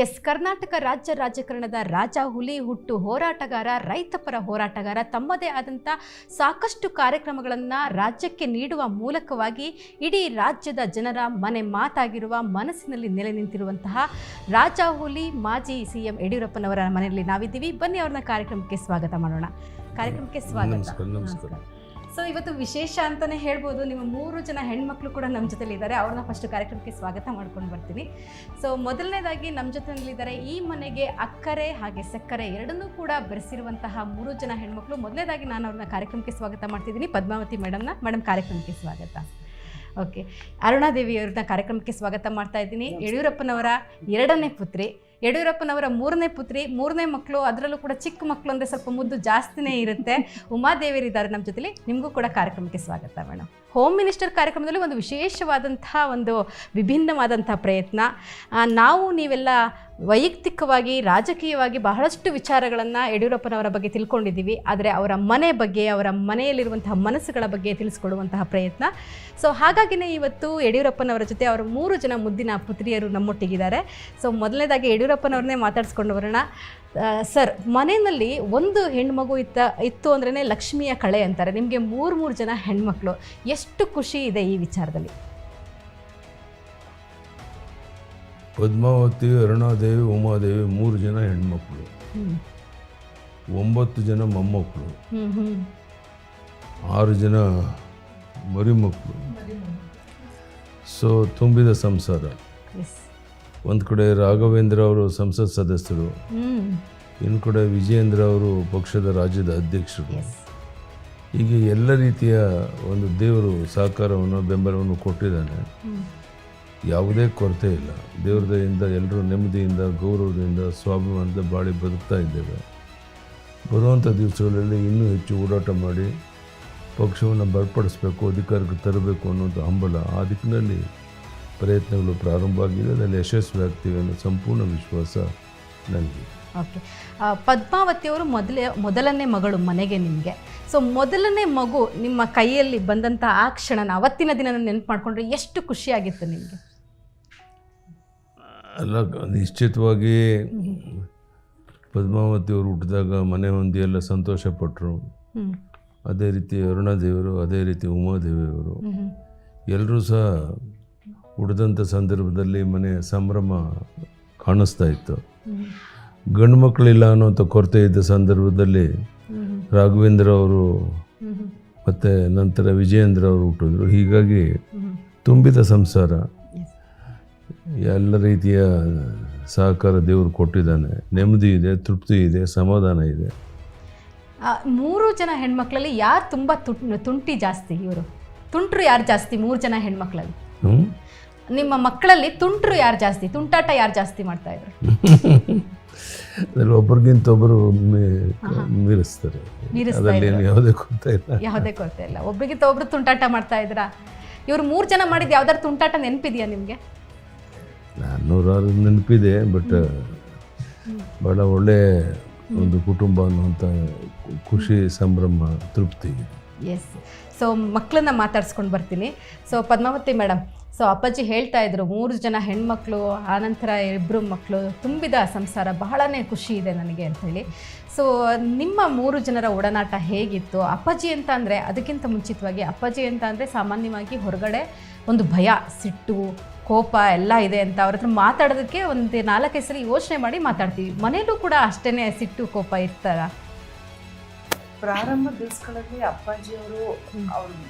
S, Karnataka ರಾಜ್ಯ ರಾಜಕಾರಣದ ರಾಜ, ಹುಲಿ ಹುಟ್ಟು ಹೋರಾಟಗಾರ, ರೈತಪರ ಹೋರಾಟಗಾರ, ತಮ್ಮದೇ ಆದಂಥ ಸಾಕಷ್ಟು ಕಾರ್ಯಕ್ರಮಗಳನ್ನು ರಾಜ್ಯಕ್ಕೆ ನೀಡುವ ಮೂಲಕವಾಗಿ ಇಡೀ ರಾಜ್ಯದ ಜನರ ಮನೆ ಮಾತಾಗಿರುವ, ಮನಸ್ಸಿನಲ್ಲಿ ನೆಲೆ ನಿಂತಿರುವಂತಹ ರಾಜ ಹುಲಿ ಮಾಜಿ CM ಯಡಿಯೂರಪ್ಪನವರ ಮನೆಯಲ್ಲಿ ನಾವಿದ್ದೀವಿ. ಬನ್ನಿ ಅವ್ರನ್ನ ಕಾರ್ಯಕ್ರಮಕ್ಕೆ ಸ್ವಾಗತ ಮಾಡೋಣ. ಕಾರ್ಯಕ್ರಮಕ್ಕೆ ಸ್ವಾಗತ. ನಮಸ್ಕಾರ. ಸೊ ಇವತ್ತು ವಿಶೇಷ ಅಂತಲೇ ಹೇಳ್ಬೋದು. ನಿಮ್ಮ 3 ಜನ ಹೆಣ್ಮಕ್ಳು ಕೂಡ ನಮ್ಮ ಜೊತೆಲಿದ್ದಾರೆ. ಅವ್ರನ್ನ ಫಸ್ಟ್ ಕಾರ್ಯಕ್ರಮಕ್ಕೆ ಸ್ವಾಗತ ಮಾಡ್ಕೊಂಡು ಬರ್ತೀನಿ. ಸೊ ಮೊದಲನೇದಾಗಿ ನಮ್ಮ ಜೊತೆಲಿದ್ದಾರೆ ಈ ಮನೆಗೆ ಅಕ್ಕರೆ ಹಾಗೆ ಸಕ್ಕರೆ ಎರಡನ್ನೂ ಕೂಡ ಬೆರೆಸಿರುವಂತಹ 3 ಜನ ಹೆಣ್ಮಕ್ಳು. ಮೊದಲನೇದಾಗಿ ನಾನು ಅವ್ರನ್ನ ಕಾರ್ಯಕ್ರಮಕ್ಕೆ ಸ್ವಾಗತ ಮಾಡ್ತಿದ್ದೀನಿ. ಪದ್ಮಾವತಿ ಮೇಡಮ್ ಕಾರ್ಯಕ್ರಮಕ್ಕೆ ಸ್ವಾಗತ. ಓಕೆ, ಅರುಣಾದೇವಿ ಅವ್ರನ್ನ ಕಾರ್ಯಕ್ರಮಕ್ಕೆ ಸ್ವಾಗತ ಮಾಡ್ತಾ ಇದ್ದೀನಿ. ಯಡಿಯೂರಪ್ಪನವರ 2ನೇ ಪುತ್ರಿ, ಯಡಿಯೂರಪ್ಪನವರ 3ನೇ ಪುತ್ರಿ, 3ನೇ ಮಕ್ಕಳು, ಅದರಲ್ಲೂ ಕೂಡ ಚಿಕ್ಕ ಮಕ್ಕಳು ಅಂದರೆ ಸ್ವಲ್ಪ ಮುದ್ದು ಜಾಸ್ತಿನೇ ಇರುತ್ತೆ. ಉಮಾದೇವಿಯರಿದ್ದಾರೆ ನಮ್ಮ ಜೊತೆಲಿ. ನಿಮಗೂ ಕೂಡ ಕಾರ್ಯಕ್ರಮಕ್ಕೆ ಸ್ವಾಗತ ಮೇಡಮ್. ಹೋಮ್ ಮಿನಿಸ್ಟರ್ ಕಾರ್ಯಕ್ರಮದಲ್ಲಿ ಒಂದು ವಿಶೇಷವಾದಂತಹ ಒಂದು ವಿಭಿನ್ನವಾದಂಥ ಪ್ರಯತ್ನ. ನಾವು ನೀವೆಲ್ಲ ವೈಯಕ್ತಿಕವಾಗಿ ರಾಜಕೀಯವಾಗಿ ಬಹಳಷ್ಟು ವಿಚಾರಗಳನ್ನು ಯಡಿಯೂರಪ್ಪನವರ ಬಗ್ಗೆ ತಿಳ್ಕೊಂಡಿದ್ದೀವಿ. ಆದರೆ ಅವರ ಮನೆ ಬಗ್ಗೆ, ಅವರ ಮನೆಯಲ್ಲಿರುವಂತಹ ಮನಸ್ಸುಗಳ ಬಗ್ಗೆ ತಿಳಿಸ್ಕೊಡುವಂತಹ ಪ್ರಯತ್ನ. ಸೊ ಹಾಗಾಗಿನೇ ಇವತ್ತು ಯಡಿಯೂರಪ್ಪನವರ ಜೊತೆ ಅವರ 3 ಜನ ಮುದ್ದಿನ ಪುತ್ರಿಯರು ನಮ್ಮೊಟ್ಟಿಗಿದ್ದಾರೆ. ಸೊ ಮೊದಲನೇದಾಗಿ ಯಡಿಯೂರಪ್ಪನವ್ರನ್ನೇ ಮಾತಾಡಿಸ್ಕೊಂಡು ಬರೋಣ. ಸರ್, ಮನೆಯಲ್ಲಿ ಒಂದು ಹೆಣ್ಮಗು ಇತ್ತು ಅಂದ್ರೇ ಲಕ್ಷ್ಮಿಯ ಕಳೆ ಅಂತಾರೆ. ನಿಮಗೆ 3 ಜನ ಹೆಣ್ಮಕ್ಳು, ಎಷ್ಟು ಖುಷಿ ಇದೆ ಈ ವಿಚಾರದಲ್ಲಿ? ಪದ್ಮಾವತಿ, ಅರುಣಾದೇವಿ, ಉಮಾದೇವಿ 3 ಜನ ಹೆಣ್ಮಕ್ಳು, 9 ಜನ ಮೊಮ್ಮಕ್ಕಳು, 6 ಜನ ಮರಿಮಕ್ಕಳು. ಸೊ ತುಂಬಿದ ಸಂಸಾರ. ಒಂದು ಕಡೆ ರಾಘವೇಂದ್ರ ಅವರು ಸಂಸತ್ ಸದಸ್ಯರು, ಇನ್ನು ಕಡೆ ವಿಜಯೇಂದ್ರ ಅವರು ಪಕ್ಷದ ರಾಜ್ಯದ ಅಧ್ಯಕ್ಷರು. ಹೀಗೆ ಎಲ್ಲ ರೀತಿಯ ಒಂದು ದೇವರು ಸಹಕಾರವನ್ನು, ಬೆಂಬಲವನ್ನು ಕೊಟ್ಟಿದ್ದಾನೆ. ಯಾವುದೇ ಕೊರತೆ ಇಲ್ಲ. ದೇವ್ರ ದಯೆಯಿಂದ ಎಲ್ಲರೂ ನೆಮ್ಮದಿಯಿಂದ, ಗೌರವದಿಂದ, ಸ್ವಾಭಿಮಾನದಿಂದ ಬಾಳಿ ಬದುಕ್ತಾ ಇದ್ದೇವೆ. ಬರುವಂಥ ದಿವಸಗಳಲ್ಲಿ ಇನ್ನೂ ಹೆಚ್ಚು ಓಡಾಟ ಮಾಡಿ ಪಕ್ಷವನ್ನು ಬಲಪಡಿಸಬೇಕು, ಅಧಿಕಾರಕ್ಕೆ ತರಬೇಕು ಅನ್ನೋದು ಹಂಬಲ. ಆ ದಿಕ್ಕಿನಲ್ಲಿ ಪ್ರಯತ್ನಗಳು ಪ್ರಾರಂಭ ಆಗಿದೆ. ಅದರಲ್ಲಿ ಯಶಸ್ವಿ ಆಗ್ತೀವಿ ಅನ್ನೋ ಸಂಪೂರ್ಣ ವಿಶ್ವಾಸ ನನಗೆ. ಓಕೆ, ಪದ್ಮಾವತಿಯವರು ಮೊದಲನೇ ಮಗಳು ಮನೆಗೆ ನಿಮಗೆ. ಸೊ ಮೊದಲನೇ ಮಗು ನಿಮ್ಮ ಕೈಯಲ್ಲಿ ಬಂದಂಥ ಆ ಕ್ಷಣನ, ಅವತ್ತಿನ ದಿನ ನೆನಪು ಮಾಡಿಕೊಂಡ್ರೆ ಎಷ್ಟು ಖುಷಿಯಾಗಿತ್ತು ನಿಮಗೆ? ಅಲ್ಲ, ನಿಶ್ಚಿತವಾಗಿ ಪದ್ಮಾವತಿಯವರು ಹುಟ್ಟಿದಾಗ ಮನೆ ಮಂದಿ ಎಲ್ಲ ಸಂತೋಷಪಟ್ಟರು. ಅದೇ ರೀತಿ ಅರುಣಾದೇವಿಯವರು, ಅದೇ ರೀತಿ ಉಮಾದೇವಿಯವರು ಎಲ್ಲರೂ ಸಹ ಹುಟ್ಟಿದಂಥ ಸಂದರ್ಭದಲ್ಲಿ ಮನೆ ಸಂಭ್ರಮ ಕಾಣಿಸ್ತಾ ಇತ್ತು. ಗಂಡು ಮಕ್ಕಳಿಲ್ಲ ಅನ್ನೋಂಥ ಕೊರತೆ ಇದ್ದ ಸಂದರ್ಭದಲ್ಲಿ ರಾಘವೇಂದ್ರ ಅವರು ಮತ್ತು ನಂತರ ವಿಜಯೇಂದ್ರ ಅವರು ಹುಟ್ಟಿದ್ರು. ಹೀಗಾಗಿ ತುಂಬಿದ ಸಂಸಾರ, ಎಲ್ಲ ರೀತಿಯ ಸಹಕಾರ ದೇವರು ಕೊಟ್ಟಿದ್ದಾನೆ. ನೆಮ್ಮದಿ ಇದೆ, ತೃಪ್ತಿ ಇದೆ, ಸಮಾಧಾನ ಇದೆ. 3 ಜನ ಹೆಣ್ಮಕ್ಳಲ್ಲಿ ಯಾರು ತುಂಬ ತುಂಟಿ ಜಾಸ್ತಿ? ಇವರು ತುಂಟ್ರು ಯಾರು ಜಾಸ್ತಿ 3 ಜನ ಹೆಣ್ಮಕ್ಳಲ್ಲಿ? ನಿಮ್ಮ ಮಕ್ಕಳಲ್ಲಿ ತುಂಟ್ರು ಯಾರು ಜಾಸ್ತಿ, ತುಂಟಾಟ ಯಾರು ಜಾಸ್ತಿ ಮಾಡ್ತಾ ಇದ್ರು? ಅದರಲ್ಲಿ ಒಬ್ಬರಿಗಿಂತ ಒಬ್ಬರು ಮೀರಿಸ್ತಾರೆ. ಅದರಲ್ಲಿ ಯಾವುದೇ ಕೊರತೆ ಇಲ್ಲ. ಒಬ್ಬರಿಗಿಂತ ಒಬ್ರು ತುಂಟಾಟ ಮಾಡ್ತಾ ಇದ್ರಾ? ಇವ್ರು 3 ಜನ ಮಾಡಿದ್ದು ಯಾವ್ದಾರು ತುಂಟಾಟ ನೆನಪಿದೆಯಾ ನಿಮಗೆ? ನೂರಾರು ನೆನಪಿದೆ. ಬಟ್ ಭಾಳ ಒಳ್ಳೆ ಒಂದು ಕುಟುಂಬ ಅನ್ನುವಂಥ ಖುಷಿ, ಸಂಭ್ರಮ, ತೃಪ್ತಿ. ಎಸ್. ಸೊ ಮಕ್ಕಳನ್ನ ಮಾತಾಡ್ಸ್ಕೊಂಡು ಬರ್ತೀನಿ. ಸೊ ಪದ್ಮಾವತಿ ಮೇಡಮ್, ಸೊ ಅಪ್ಪಾಜಿ ಹೇಳ್ತಾ ಇದ್ರು 3 ಜನ ಹೆಣ್ಮಕ್ಳು, ಆನಂತರ 2 ಮಕ್ಕಳು, ತುಂಬಿದ ಸಂಸಾರ, ಬಹಳನೇ ಖುಷಿ ಇದೆ ನನಗೆ ಅಂಥೇಳಿ. ಸೊ ನಿಮ್ಮ 3 ಜನರ ಒಡನಾಟ ಹೇಗಿತ್ತು? ಅಪ್ಪಾಜಿ ಅಂತ ಅಂದರೆ, ಅದಕ್ಕಿಂತ ಮುಂಚಿತವಾಗಿ ಅಪ್ಪಾಜಿ ಅಂತ ಅಂದರೆ ಸಾಮಾನ್ಯವಾಗಿ ಹೊರಗಡೆ ಒಂದು ಭಯ, ಸಿಟ್ಟು, ಕೋಪ ಎಲ್ಲ ಇದೆ ಅಂತ ಅವ್ರ ಹತ್ರ ಮಾತಾಡೋದಕ್ಕೆ ಒಂದು 4-5 ಸಲ ಯೋಚನೆ ಮಾಡಿ ಮಾತಾಡ್ತೀವಿ. ಮನೇಲೂ ಕೂಡ ಅಷ್ಟೇ ಸಿಟ್ಟು, ಕೋಪ ಇರ್ತಾರ? ಪ್ರಾರಂಭ ದಿವಸಗಳಲ್ಲಿ ಅಪ್ಪಾಜಿಯವರು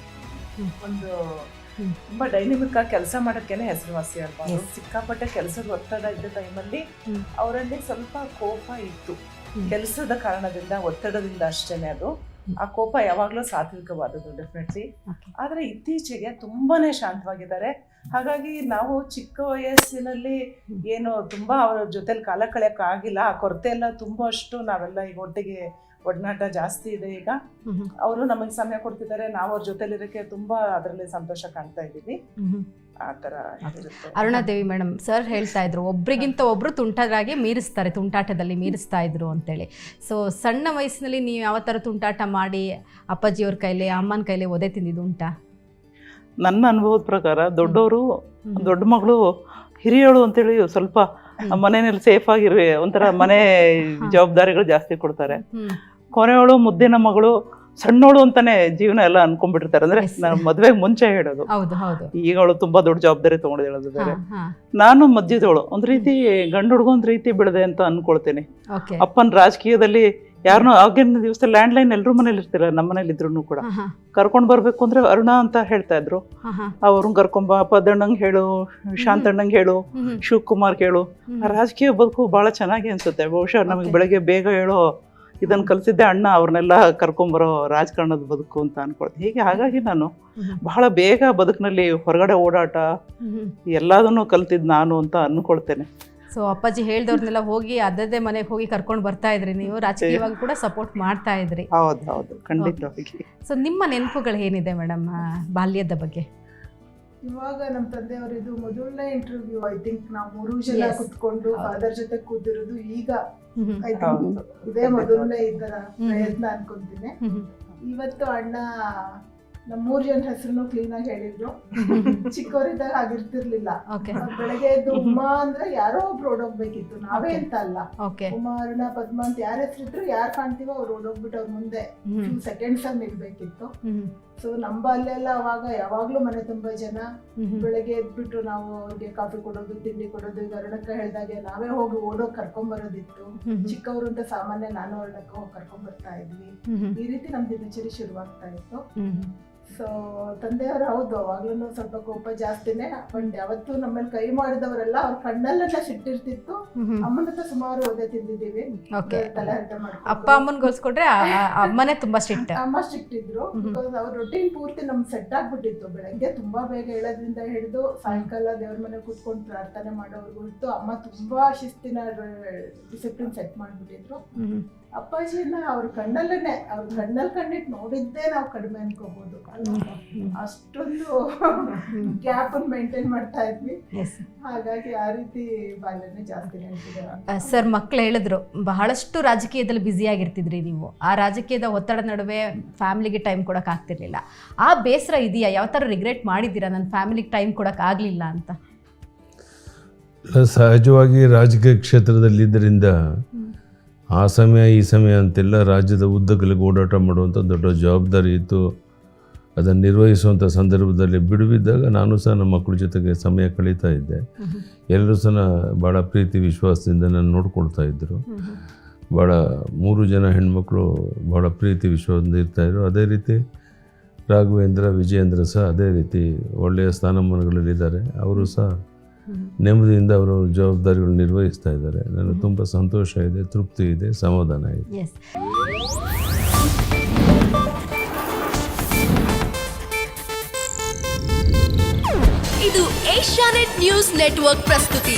ಒಂದು ತುಂಬಾ ಡೈನಮಿಕ್ ಆಗಿ ಕೆಲಸ ಮಾಡೋಕ್ಕೇನೆ ಹೆಸರುವಾಸಿ ಅಲ್ವಾ. ಸಿಕ್ಕಾಪಟ್ಟೆ ಕೆಲಸದ ಒತ್ತಡ ಇದ್ದ ಟೈಮಲ್ಲಿ ಅವರಲ್ಲಿ ಸ್ವಲ್ಪ ಕೋಪ ಇತ್ತು. ಕೆಲಸದ ಕಾರಣದಿಂದ, ಒತ್ತಡದಿಂದ ಅಷ್ಟೇನೆ. ಅದು ಆ ಕೋಪ ಯಾವಾಗಲೂ ಸಾತ್ವಿಕವಾದದ್ದು ಡೆಫಿನೆಟ್ಲಿ. ಆದರೆ ಇತ್ತೀಚೆಗೆ ತುಂಬಾನೇ ಶಾಂತವಾಗಿದ್ದಾರೆ. ಹಾಗಾಗಿ ನಾವು ಚಿಕ್ಕ ವಯಸ್ಸಿನಲ್ಲಿ ಏನು ತುಂಬಾ ಅವರ ಜೊತೆಲಿ ಕಾಲ ಕಳೆಯೋಕ್ಕಾಗಿಲ್ಲ. ಆ ಕೊರತೆ ಎಲ್ಲ ತುಂಬಾ ಅಷ್ಟು ನಾವೆಲ್ಲ ಈಗ ಒಟ್ಟಿಗೆ ಒಡನಾಟ ಜಾಸ್ತಿ ಇದೆ. ಈಗ ಅವರು ನಮಗೆ ಸಮಯ ಕೊಡ್ತಿದ್ದಾರೆ, ನಾವು ಅವ್ರ ಜೊತೆಲಿರೋಕ್ಕೆ ತುಂಬಾ ಅದರಲ್ಲಿ ಸಂತೋಷ ಕಾಣ್ತಾ ಇದ್ದೀವಿ. ಆ ಥರ ಇರುತ್ತೆ. ಅರುಣಾದೇವಿ ಮೇಡಮ್, ಸರ್ ಹೇಳ್ತಾ ಇದ್ರು ಒಬ್ರಿಗಿಂತ ಒಬ್ರು ತುಂಟರಾಗಿ ಮೀರಿಸ್ತಾರೆ, ತುಂಟಾಟದಲ್ಲಿ ಮೀರಿಸ್ತಾ ಇದ್ರು ಅಂತೇಳಿ. ಸೊ ಸಣ್ಣ ವಯಸ್ಸಿನಲ್ಲಿ ನೀವು ಯಾವ ಥರ ತುಂಟಾಟ ಮಾಡಿ ಅಪ್ಪಾಜಿಯವ್ರ ಕೈಲಿ, ಅಮ್ಮನ ಕೈಲಿ ಒದೆ ತಿಂದಿದ್ದು ಉಂಟಾ? ನನ್ನ ಅನುಭವದ ಪ್ರಕಾರ ದೊಡ್ಡವರು, ದೊಡ್ಡ ಮಗಳು ಹಿರಿಯಳು ಅಂತೇಳಿ ಸ್ವಲ್ಪ ಮನೆಯಲ್ಲಿ ಸೇಫ್ ಆಗಿರ್ವಿ ಒಂಥರ ಮನೆ ಜವಾಬ್ದಾರಿಗಳು ಜಾಸ್ತಿ ಕೊಡ್ತಾರೆ. ಹ್ಮ್. ಕೊನೆಯವಳು ಮುದ್ದಿನ ಮಗಳು ಸಣ್ಣವಳು ಅಂತಾನೆ ಜೀವನ ಎಲ್ಲ ಅನ್ಕೊಂಡ್ಬಿಟ್ಟಿರ್ತಾರೆ. ಅಂದ್ರೆ ನಾನು ಮದ್ವೆಗೆ ಮುಂಚೆ ಹೇಳೋದು. ಹೌದು ಹೌದು. ಈಗ ಅವಳು ತುಂಬಾ ದೊಡ್ಡ ಜವಾಬ್ದಾರಿ ತಗೊಂಡಿರೋದು ಬೇರೆ. ಹಾ, ಹಾ. ನಾನು ಮಧ್ಯದವಳು ಒಂದ್ ರೀತಿ ಗಂಡು ಹುಡುಗ ಒಂದ್ ರೀತಿ ಬೆಳೆದೆ ಅಂತ ಅನ್ಕೊಳ್ತೇನೆ. Okay. ಅಪ್ಪನ ರಾಜಕೀಯದಲ್ಲಿ ಯಾರನ್ನೋ ಆಗಿನ ದಿವಸ ಲ್ಯಾಂಡ್ ಲೈನ್ ಎಲ್ಲರೂ ಮನೇಲಿ ಇರ್ತಿಲ್ಲ, ನಮ್ಮ ಮನೇಲಿ ಇದ್ರು ಕೂಡ ಹಾ, ಹಾ. ಕರ್ಕೊಂಡ್ ಬರ್ಬೇಕು ಅಂದ್ರೆ ಅರುಣ ಅಂತ ಹೇಳ್ತಾ ಇದ್ರು. ಹಾ, ಹಾ. ಅವ್ರನ್ನ ಕರ್ಕೊಂಬ, ಪದಣ್ಣಂಗ್ ಹೇಳು, ಶಾಂತಣ್ಣಂಗ್ ಹೇಳು, ಹ್ಮ್. ಶಿವಕುಮಾರ್ ಹೇಳು. ಆ ರಾಜಕೀಯ ಬದುಕು ಬಹಳ ಚೆನ್ನಾಗಿ ಅನ್ಸುತ್ತೆ. ಬಹುಶಃ ನಮಗೆ ಬೆಳಗ್ಗೆ ಬೇಗ ಹೇಳೋ ಇದನ್ನ ಕಲ್ಸಿದ್ದೆ ಅಣ್ಣ ಅವ್ರನ್ನೆಲ್ಲ ಕರ್ಕೊಂಬರೋ ರಾಜಕಾರಣದ ಬದುಕು ಅಂತ ಅನ್ಕೊಳ್ತೀನಿ. ಹೀಗೆ ಹಾಗಾಗಿ ನಾನು ಬಹಳ ಬೇಗ ಬದುಕಿನಲ್ಲಿ ಹೊರಗಡೆ ಓಡಾಟ ಎಲ್ಲದನ್ನು ಕಲ್ತಿದ್ ನಾನು ಅಂತ ಅನ್ಕೊಳ್ತೇನೆ. ಸೊ ಅಪ್ಪಾಜಿ ಹೇಳ್ದವ್ರನ್ನೆಲ್ಲ ಹೋಗಿ ಅದೇ ಮನೆಗೆ ಹೋಗಿ ಕರ್ಕೊಂಡು ಬರ್ತಾ ಇದ್ರಿ, ನೀವು ರಾಜಕೀಯವಾಗಿ ಕೂಡ ಸಪೋರ್ಟ್ ಮಾಡ್ತಾ ಇದ್ರಿ. ಹೌದು ಖಂಡಿತವಾಗಿ. ಸೊ ನಿಮ್ಮ ನೆನಪುಗಳು ಏನಿದೆ ಮೇಡಮ್ ಬಾಲ್ಯದ ಬಗ್ಗೆ? ಇವಾಗ ನಮ್ಮ ತಂದೆಯವರು ಇದು ಮೊದಲನೇ ಇಂಟರ್ವ್ಯೂ. ಐ ಥಿಂಕ್ ನಾವು 3 ಜನ ಕುತ್ಕೊಂಡು ಫಾದರ್ ಜೊತೆ ಕೂತಿರೋದು ಈಗ I think ಇದೇ ಮೊದಲನೇ ಈ ತರ ಪ್ರಯತ್ನ ಅನ್ಕೊಂತೀನಿ. ಇವತ್ತು ಅಣ್ಣ ನಮ್ಮ 3 ಜನ ಹೆಸರು ಕ್ಲೀನ್ ಆಗಿ ಹೇಳಿದ್ರು. ಚಿಕ್ಕವರಿದ್ದಾಗ ಆಗಿರ್ತಿರ್ಲಿಲ್ಲ. ಬೆಳಗ್ಗೆ ಎದ್ದು ಉಮಾ ಅಂದ್ರೆ ಯಾರೋ ಒಬ್ರು ಓಡೋಗ್ಬೇಕಿತ್ತು, ನಾವೇ ಅಂತ ಅಲ್ಲ. ಉಮಾ, ಅರುಣ, ಪದ್ಮ ಅಂತ ಯಾರ ಹೆಸರಿದ್ರು ಯಾರು ಕಾಣ್ತೀವೋ ಅವ್ರು ಓಡೋಗ್ಬಿಟ್ಟು ಅವ್ರ ಮುಂದೆ ಸೆಕೆಂಡ್ಸ್ ಆಗಿ ನಿಲ್ಬೇಕಿತ್ತು. ಸೊ ನಮ್ಮ ಬಾಲ್ಯೆಲ್ಲ ಅವಾಗ ಯಾವಾಗ್ಲೂ ಮನೆ ತುಂಬಾ ಜನ. ಬೆಳಗ್ಗೆ ಎದ್ಬಿಟ್ಟು ನಾವು ಅವ್ರಿಗೆ ಕಾಫಿ ಕೊಡೋದು, ತಿಂಡಿ ಕೊಡೋದು. ಈಗ ಅರುಣಕ್ಕ ಹೇಳ್ದಾಗೆ ನಾವೇ ಹೋಗಿ ಓಡೋಗಿ ಕರ್ಕೊಂಬರೋದಿತ್ತು. ಚಿಕ್ಕವರು ಅಂತ ಸಾಮಾನ್ಯ ನಾನು ಅರುಣಕ್ಕ ಹೋಗಿ ಕರ್ಕೊಂಡ್ಬರ್ತಾ ಇದ್ವಿ. ಈ ರೀತಿ ನಮ್ ದಿನಚರಿ ಶುರುವಾಗ್ತಾ ಇತ್ತು. ಸೊ ತಂದೆಯವರು ಹೌದು ಅವಾಗ್ಲೂ ಸ್ವಲ್ಪ ಕೋಪ ಜಾಸ್ತಿನೇ. ಬಟ್ ಯಾವತ್ತು ನಮ್ಮಲ್ಲಿ ಕೈ ಮಾಡಿದವರೆಲ್ಲ ಅವ್ರ ಕಣ್ಣಲ್ಲೆಲ್ಲ ಸಿಟ್ಟಿರ್ತಿತ್ತು. ಅಮ್ಮನ ಹತ್ರ ಸುಮಾರು ಓದೇ ತಿಂದಿದ್ದೀವಿ. ತಲೆಹರಟೆ ಮಾಡ್ಕೊಂಡು ಅಪ್ಪ ಅಮ್ಮನ್ಗೋಸ್ಕೊಟ್ರೆ ಅಮ್ಮನೇ ತುಂಬಾ ಸ್ಟ್ರಿಕ್ಟ್. ಅಮ್ಮ ಸ್ಟ್ರಿಕ್ಟ್ ಇದ್ರು. ಬಿಕಾಸ್ ಅವ್ರ ರೊಟೀನ್ ಪೂರ್ತಿ ನಮ್ಗೆ ಸೆಟ್ ಆಗ್ಬಿಟ್ಟಿತ್ತು. ಬೆಳಗ್ಗೆ ತುಂಬಾ ಬೇಗ ಹೇಳೋದ್ರಿಂದ ಹಿಡಿದು ಸಾಯಂಕಾಲ ದೇವ್ರ ಮನೆ ಕೂತ್ಕೊಂಡು ಪ್ರಾರ್ಥನೆ ಮಾಡೋರ್ಗು ಇತ್ತು. ಅಮ್ಮ ತುಂಬಾ ಶಿಸ್ತಿನ ಡಿಸಿಪ್ಲಿನ್ ಸೆಟ್ ಮಾಡ್ಬಿಟ್ಟಿದ್ರು. ಅಪ್ಪಾಜಿನ ಅವ್ರ ಕಣ್ಣಲ್ಲೇ, ಅವ್ರ ಕಣ್ಣಲ್ಲಿ ಕಂಡಿಟ್ಟು ನೋಡಿದ್ದೇ ನಾವು ಕಡಿಮೆ ಅನ್ಕೋಬಹುದು. ಅಷ್ಟೊಂದು ಗ್ಯಾಪ್ ಮೇಂಟೈನ್ ಮಾಡ್ತಾ ಇದ್ವಿ. ಹಾಗಾಗಿ ಆ ರೀತಿ ಬಾಲ್ಯನೇ ಜಾಸ್ತಿ ನೆನಪಿದೆ. ಸರ್ ಮಕ್ಳು ಹೇಳಿದ್ರು ಬಹಳಷ್ಟು ರಾಜಕೀಯದಲ್ಲಿ ಬ್ಯುಸಿ ಆಗಿರ್ತಿದ್ರಿ ನೀವು. ಆ ರಾಜಕೀಯದ ಒತ್ತಡ ನಡುವೆ ಫ್ಯಾಮಿಲಿಗೆ ಟೈಮ್ ಕೊಡಕ್ ಆಗ್ತಿರ್ಲಿಲ್ಲ. ಆ ಬೇಸರ ಇದೆಯಾ? ಯಾವ ಥರ ರಿಗ್ರೆಟ್ ಮಾಡಿದ್ದೀರಾ ನನ್ನ ಫ್ಯಾಮಿಲಿಗೆ ಟೈಮ್ ಕೊಡಕ್ ಆಗ್ಲಿಲ್ಲ ಅಂತ? ಸಹಜವಾಗಿ ರಾಜಕೀಯ ಕ್ಷೇತ್ರದಲ್ಲಿದ್ದರಿಂದ ಆ ಸಮಯ ಈ ಸಮಯ ಅಂತೆಲ್ಲ ರಾಜ್ಯದ ಉದ್ದಗಲಿಗೆ ಓಡಾಟ ಮಾಡುವಂಥ ದೊಡ್ಡ ಜವಾಬ್ದಾರಿ ಇತ್ತು. ಅದನ್ನು ನಿರ್ವಹಿಸುವಂಥ ಸಂದರ್ಭದಲ್ಲಿ ಬಿಡುವಿದ್ದಾಗ ನಾನು ಸಹ ನಮ್ಮ ಮಕ್ಕಳ ಜೊತೆಗೆ ಸಮಯ ಕಳೀತಾ ಇದ್ದೆ. ಎಲ್ಲರೂ ಸಹ ಭಾಳ ಪ್ರೀತಿ ವಿಶ್ವಾಸದಿಂದ ನಾನು ನೋಡ್ಕೊಳ್ತಾ ಇದ್ದರು. ಭಾಳ 3 ಜನ ಹೆಣ್ಮಕ್ಳು ಭಾಳ ಪ್ರೀತಿ ವಿಶ್ವಾಸದಿಂದ ಇರ್ತಾಯಿದ್ರು. ಅದೇ ರೀತಿ ರಾಘವೇಂದ್ರ, ವಿಜಯೇಂದ್ರ ಸಹ ಅದೇ ರೀತಿ ಒಳ್ಳೆಯ ಸ್ಥಾನಮಾನಗಳಲ್ಲಿದ್ದಾರೆ. ಅವರು ಸಹ ನೆಮ್ಮದಿಯಿಂದ ಅವರು ಜವಾಬ್ದಾರಿಗಳು ನಿರ್ವಹಿಸ್ತಾ ಇದ್ದಾರೆ. ನನಗೆ ತುಂಬ ಸಂತೋಷ ಇದೆ, ತೃಪ್ತಿ ಇದೆ, ಸಮಾಧಾನ ಇದೆ. ಇದು ಏಷ್ಯಾನೆಟ್ ನ್ಯೂಸ್ ನೆಟ್ವರ್ಕ್ ಪ್ರಸ್ತುತಿ.